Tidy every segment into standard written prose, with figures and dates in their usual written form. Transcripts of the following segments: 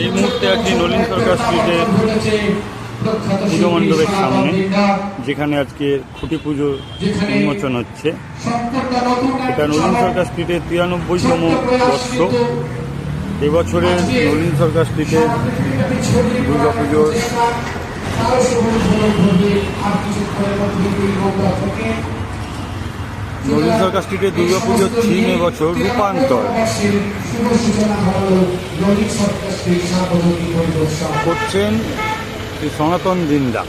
এই মুহূর্তে আছি নলিন সরকার স্ট্রিটের পুজো মণ্ডপের সামনে, যেখানে আজকে খুঁটি পুজো উন্মোচন হচ্ছে। এটা নলিন সরকার স্ট্রিটের 93তম বর্ষ। এবছরের নলিন সরকার স্ট্রিটের দুর্গা পুজোর নলিন সরকার স্ট্রিটের দুর্গা পুজোর থিম এবছর রূপান্তর। করছেন শ্রী সনাতন জিন্দা।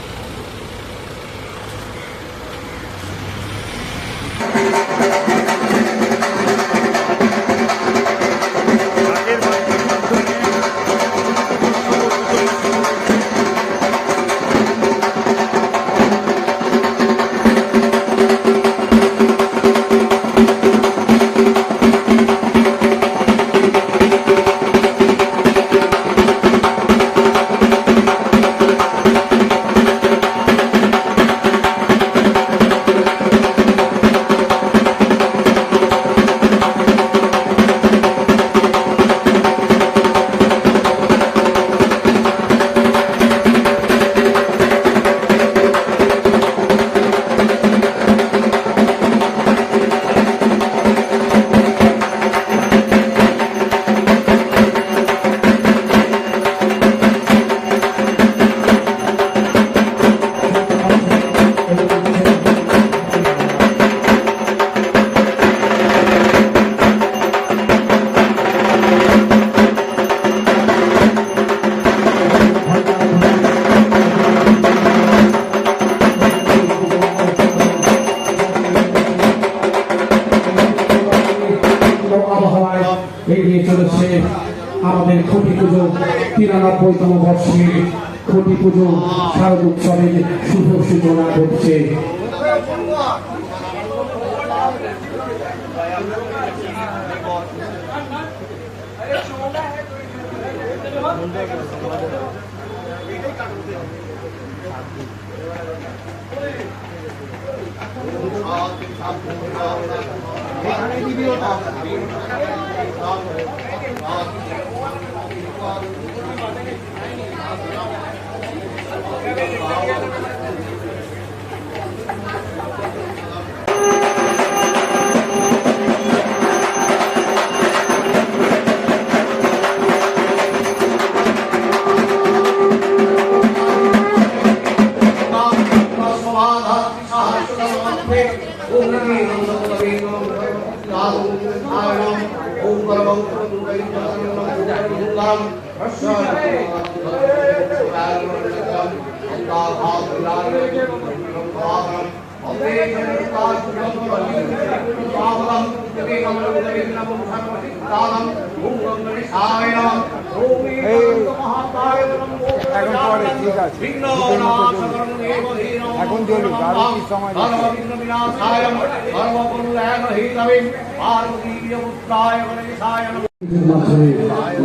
এগিয়ে চলেছে আমাদের খুঁটি পুজো 93তম বর্ষে খুঁটি পুজো শারদ উৎসবের শুভ সূচনা করছে। এখন চলুক আরো কি সময়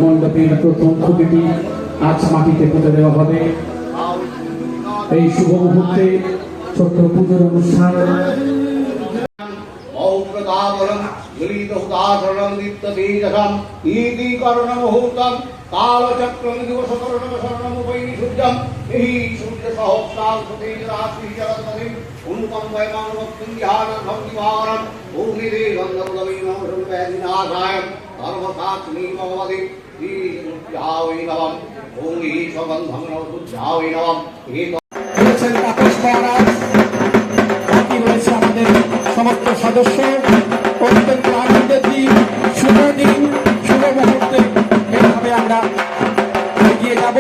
মণ্ডপের প্রথম খুঁটিটি আজ মাটিতে পুঁতে দেওয়া হবে। এই শুভ মুহূর্তে ছোট্ট পুজোর অনুষ্ঠান কালচক্রম দিবস শরণমুপৈনি সূর্যম এই সূর্য সহস্রাল সতেজ রাত্রি জগৎপতি অনুকম্পায় মানবত্তম ধ্যানার্থম দিবারম ওম নিদে গন্ধর্বী নমঃ সর্বব্যাধিনাশায় সর্বসাত্মী ভগবতি শ্রীসূর্যায় নমঃ ওম ঈশগন্ধং নমঃ নমঃ রয়েছেন তাপস মহারাজ, বাকি রয়েছে আমাদের সমস্ত সদস্য। অত্যন্ত আনন্দের দিন, শুভ দিন, শুভ মুহূর্তে এইভাবে আমরা এগিয়ে যাব।